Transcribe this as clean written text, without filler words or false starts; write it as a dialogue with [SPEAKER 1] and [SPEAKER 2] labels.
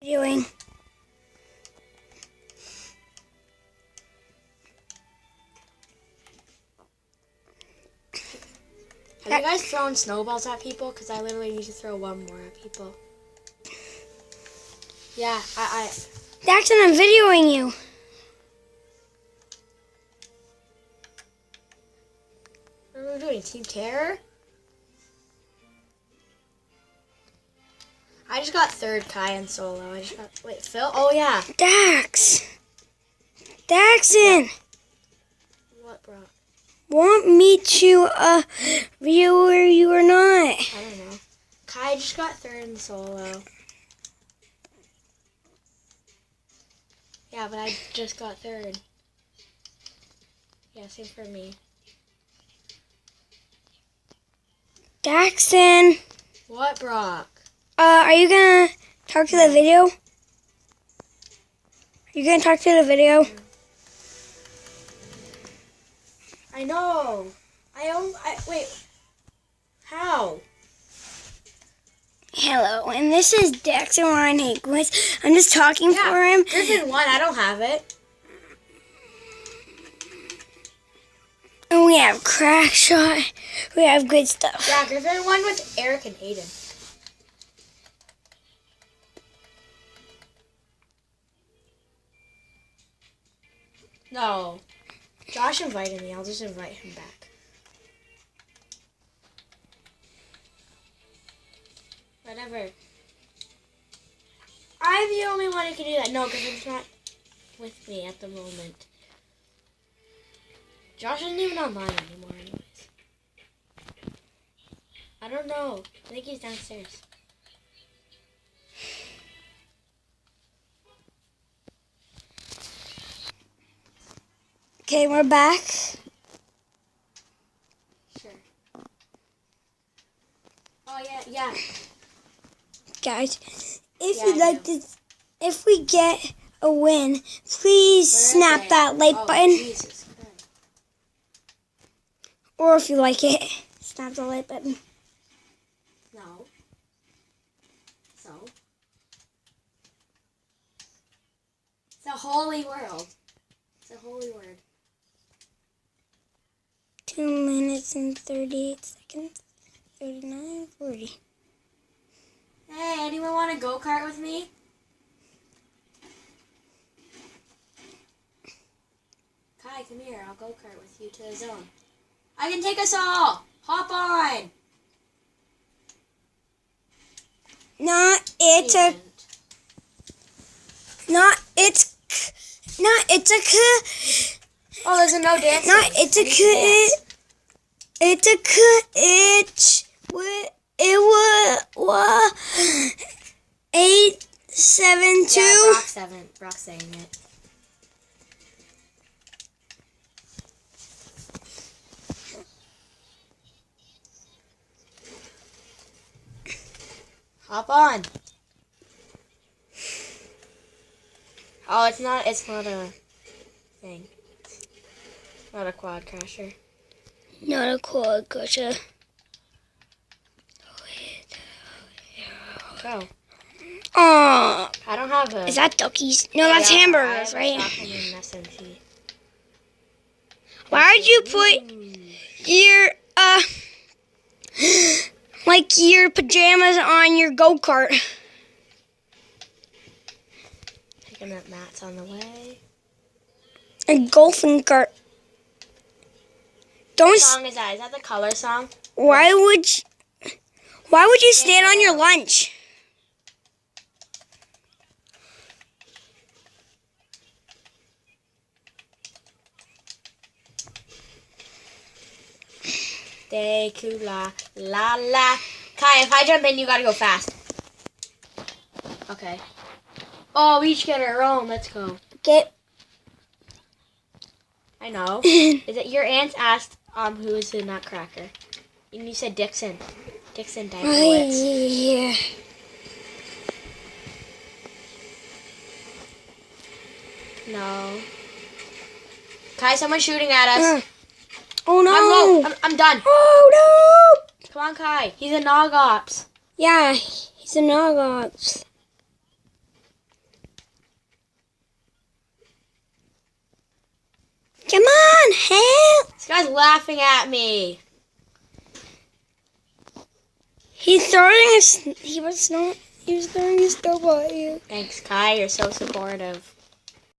[SPEAKER 1] Doing.
[SPEAKER 2] Have you guys thrown snowballs at people? Because I literally need to throw one more at people. Yeah,
[SPEAKER 1] Daxin, I'm videoing you.
[SPEAKER 2] What are we doing? Team Terror? I just got third Kai in solo. Wait, Phil? Oh, yeah.
[SPEAKER 1] Daxin.
[SPEAKER 2] What, bro?
[SPEAKER 1] Want me to viewer you or not?
[SPEAKER 2] I don't know. Kai just got third in solo. Yeah, but I just got third. Yeah, same for me.
[SPEAKER 1] Daxin.
[SPEAKER 2] What, Brock?
[SPEAKER 1] Are you gonna talk to the video? Are you gonna talk to the video?
[SPEAKER 2] I know. Wait. How?
[SPEAKER 1] Hello, and this is Daxin Ryan Hakewood. I'm just talking for him.
[SPEAKER 2] Griffin won. I don't have it.
[SPEAKER 1] And we have crack shot. We have good stuff.
[SPEAKER 2] Yeah, Griffin won with Eric and Hayden. No. Josh invited me. I'll just invite him back. Whatever. I'm the only one who can do that. No, Griffin's not with me at the moment. Josh isn't even online anymore anyways. I don't know. I think he's downstairs.
[SPEAKER 1] Okay, we're back.
[SPEAKER 2] Sure. Oh, yeah.
[SPEAKER 1] Guys, if you like this, if we get a win, please snap that like button.
[SPEAKER 2] Jesus Christ.
[SPEAKER 1] Or if you like it, snap the like button.
[SPEAKER 2] No. So? It's a holy world. It's a holy word.
[SPEAKER 1] 2 minutes and 38 seconds. 39, 40.
[SPEAKER 2] Hey, anyone want a go-kart with me? Kai, come here. I'll go-kart with you to the zone. I can take us all. Hop on. Oh, there's a no dancing.
[SPEAKER 1] It was 872.
[SPEAKER 2] Yeah, Brock's saying it. Hop on. Oh, it's not a thing. Not a quad crasher.
[SPEAKER 1] Not a quad crusher.
[SPEAKER 2] Go.
[SPEAKER 1] Oh,
[SPEAKER 2] I don't have a...
[SPEAKER 1] is that duckies? No, that's hamburgers, right?
[SPEAKER 2] SMG.
[SPEAKER 1] Why would you put your like your pajamas on your go-kart?
[SPEAKER 2] Picking up mats on the way.
[SPEAKER 1] A golfing cart.
[SPEAKER 2] What song is that? Is that the Color song?
[SPEAKER 1] Why would you stand on your lunch?
[SPEAKER 2] Day la la. Kai, if I jump in, you gotta go fast. Okay. Oh, we each get our own. Let's go.
[SPEAKER 1] Okay.
[SPEAKER 2] I know. Is it your aunt asked who is the nutcracker? And you said Dixon. Dixon Dykowitz.
[SPEAKER 1] Yeah.
[SPEAKER 2] No. Kai, someone's shooting at us.
[SPEAKER 1] Oh no!
[SPEAKER 2] I'm low. I'm done.
[SPEAKER 1] Oh no!
[SPEAKER 2] Come on, Kai. He's a Nog Ops.
[SPEAKER 1] Yeah, he's a Nog Ops. Come on, help!
[SPEAKER 2] This guy's laughing at me.
[SPEAKER 1] He was throwing a snowball at you.
[SPEAKER 2] Thanks, Kai. You're so supportive.